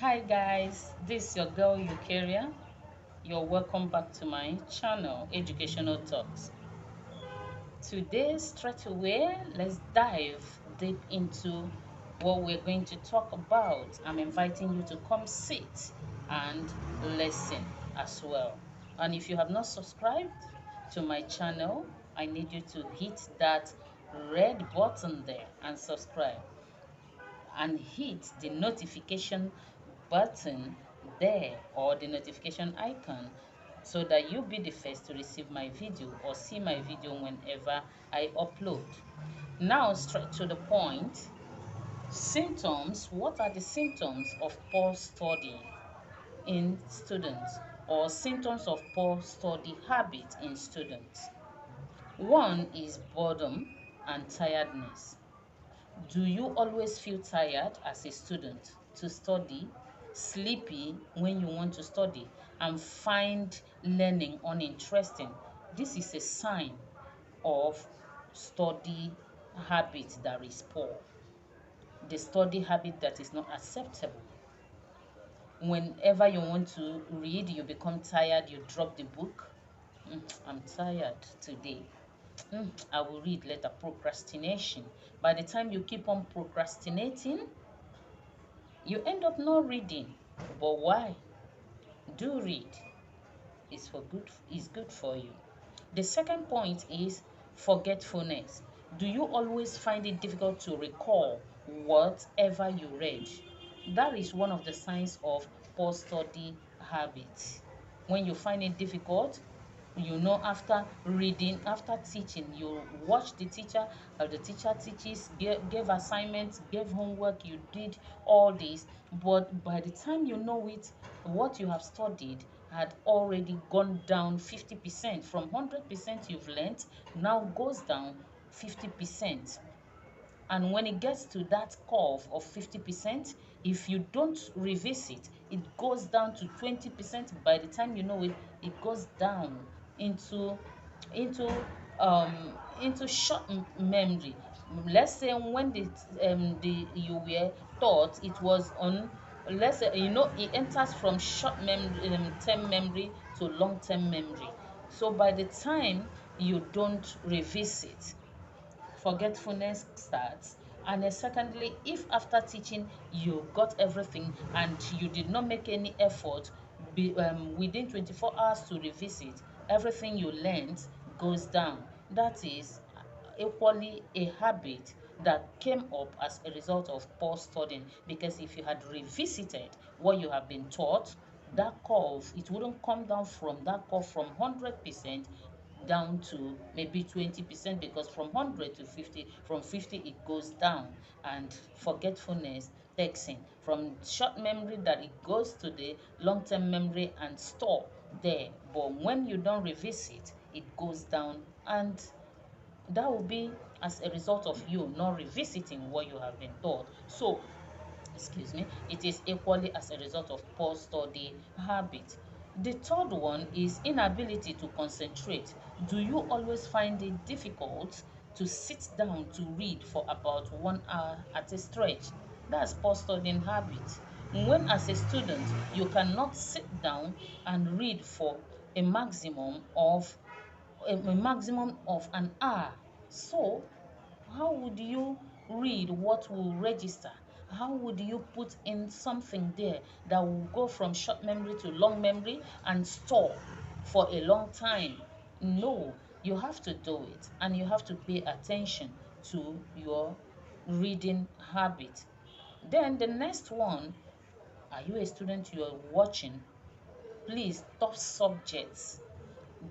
Hi guys, this is your girl Eukaria. You're welcome back to my channel, Educational Talks. Today, straight away, let's dive deep into what we're going to talk about. I'm inviting you to come sit and listen as well. And if you have not subscribed to my channel, I need you to hit that red button there and subscribe and hit the notification button there or the notification icon so that you'll be the first to receive my video or see my video whenever I upload. Now, straight to the point. Symptoms. What are the symptoms of poor study in students or symptoms of poor study habit in students? One is boredom and tiredness. Do you always feel tired as a student to study, sleepy when you want to study, and find learning uninteresting? This is a sign of study habit that is poor, the study habit that is not acceptable. Whenever you want to read, you become tired, you drop the book. I'm tired today. I will read later. Procrastination. By the time you keep on procrastinating, you end up not reading. But why? Do read. It's good for you. The second point is forgetfulness. Do you always find it difficult to recall whatever you read? That is one of the signs of poor study habits. When you find it difficult, after reading, after teaching, you watch the teacher, the teacher teaches, gave assignments, gave homework, you did all this, but by the time you know it, what you have studied had already gone down 50%. From 100% you've learnt now goes down 50%. And when it gets to that curve of 50%, if you don't revisit, it goes down to 20%. By the time you know it, it goes down into into into short memory. Let's say when the you were taught, it was on, let's say, it enters from short memory, term memory to long term memory. So by the time you don't revisit, forgetfulness starts. And then secondly, if after teaching you got everything and you did not make any effort within 24 hours to revisit, everything you learned goes down. That is equally a habit that came up as a result of poor studying, because if you had revisited what you have been taught, that curve, it wouldn't come down from that curve from 100% down to maybe 20%, because from 100 to 50, from 50 it goes down, and forgetfulness takes in from short memory that it goes to the long-term memory and store there. But when you don't revisit, it goes down, and that will be as a result of you not revisiting what you have been taught. So, excuse me, it is equally as a result of poor study habit. The third one is inability to concentrate. Do you always find it difficult to sit down to read for about 1 hour at a stretch? That's poor studying habit. When as a student you cannot sit down and read for a maximum of an hour, so how would you read what will register? How would you put in something there that will go from short memory to long memory and store for a long time? No, you have to do it, and you have to pay attention to your reading habit. Then the next one, are you a student? You are watching? Please, tough subjects.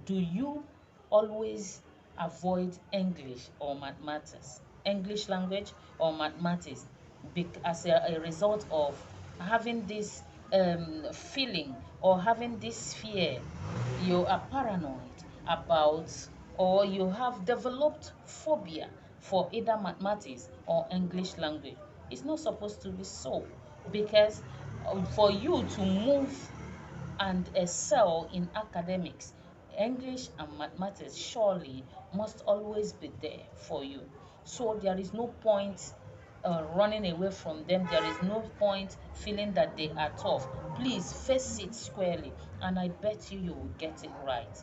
Do you always avoid English or mathematics? English language or mathematics, as a result of having this feeling or having this fear? You are paranoid about, or you have developed phobia for either mathematics or English language. It's not supposed to be so, because for you to move and excel in academics, English and mathematics surely must always be there for you. So there is no point running away from them. There is no point feeling that they are tough. Please face it squarely, and I bet you will get it right.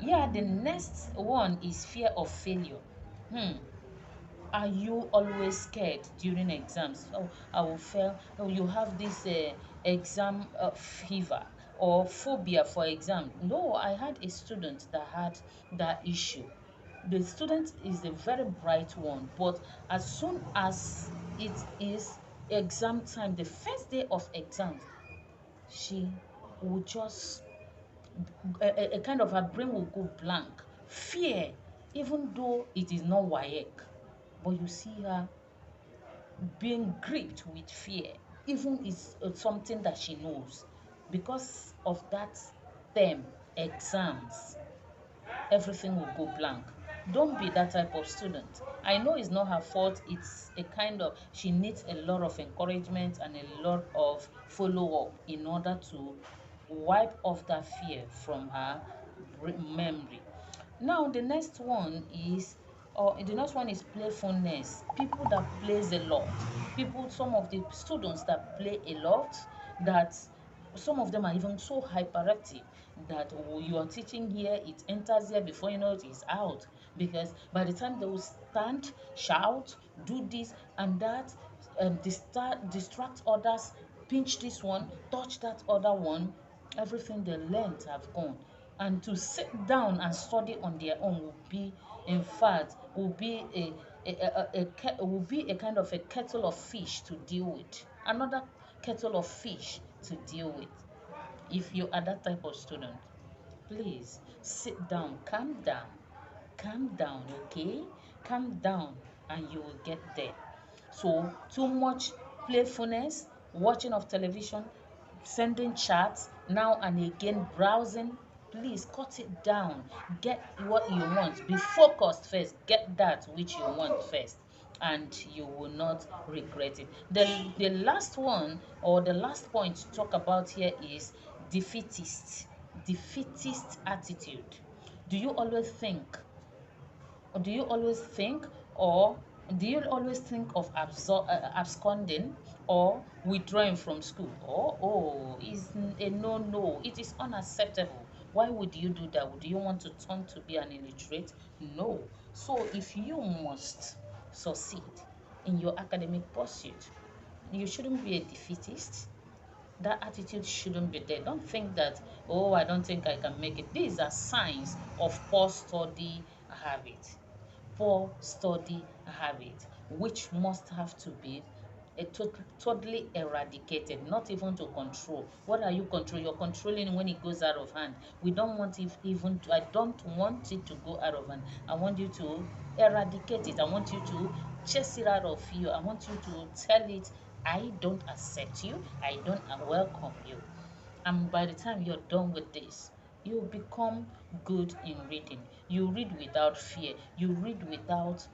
Yeah, the next one is fear of failure. Hmm. Are you always scared during exams? Oh, I will fail. Oh, you have this exam fever or phobia for exam. No, I had a student that had that issue. The student is a very bright one, but as soon as it is exam time, the first day of exams, she will just a kind of her brain will go blank. Fear, even though it is not WAEC, but you see her being gripped with fear, even is something that she knows. Because of that term, exams, everything will go blank. Don't be that type of student. I know it's not her fault. It's a kind of, she needs a lot of encouragement and a lot of follow up in order to wipe off that fear from her memory. Now the next one is, or the next one is playfulness. People that plays a lot. People, some of the students that play a lot, that some of them are even so hyperactive that you are teaching here, it enters here before you know it is out. Because by the time they will stand, shout, do this and that, distract others, pinch this one, touch that other one, everything they learned have gone. And to sit down and study on their own will be, in fact, will be will be a kind of a kettle of fish to deal with. Another kettle of fish to deal with. If you are that type of student, please sit down, calm down, okay? Calm down, and you will get there. So, too much playfulness, watching of television, sending chats, now and again browsing, please cut it down. Get what you want. Be focused first. Get that which you want first, and you will not regret it. The last one, or the last point to talk about here, is defeatist. Defeatist attitude. Do you always think or do you always think or do you always think of absconding or withdrawing from school? Is a no. It is unacceptable. Why would you do that? Would you want to turn to be an illiterate? No. So if you must succeed in your academic pursuit, you shouldn't be a defeatist. That attitude shouldn't be there. Don't think that, oh, I don't think I can make it. These are signs of poor study habit. Poor study habit, which must have to be totally eradicated, not even to control. What are you controlling? You're controlling when it goes out of hand. We don't want it even to, I don't want it to go out of hand. I want you to eradicate it. I want you to chase it out of you. I want you to tell it, I don't accept you. I don't welcome you. And by the time you're done with this, you become good in reading. You read without fear. You read without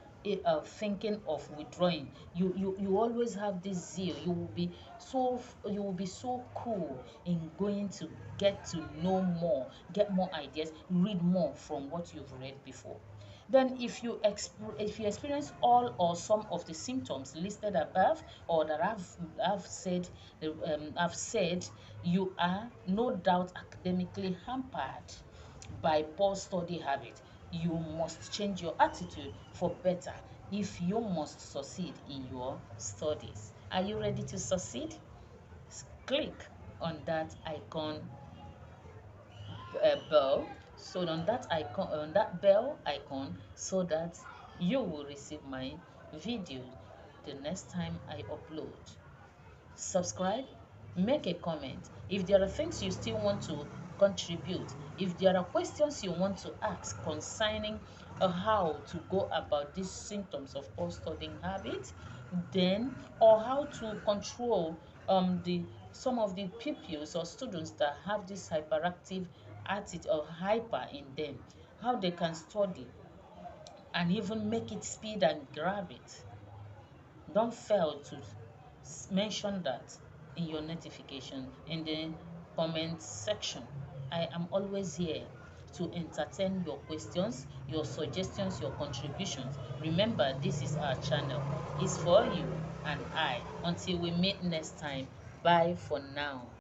thinking of withdrawing. You always have this zeal. You will be so cool in going to get to know more, get more ideas, read more from what you've read before. Then if you experience all or some of the symptoms listed above, or that I've said, you are no doubt academically hampered by poor study habit. You must change your attitude for better if you must succeed in your studies. Are you ready to succeed? Click on that icon bell, so on that icon, on that bell icon, so that you will receive my video the next time I upload. Subscribe, make a comment. If there are things you still want to contribute, if there are questions you want to ask concerning how to go about these symptoms of poor studying habits, then, or how to control the some of the pupils or students that have this hyperactive attitude or hyper in them, how they can study and even make it speed and grab it. Don't fail to mention that in your notification in the comment section. I am always here to entertain your questions, your suggestions, your contributions. Remember, this is our channel. It's for you and I. Until we meet next time, bye for now.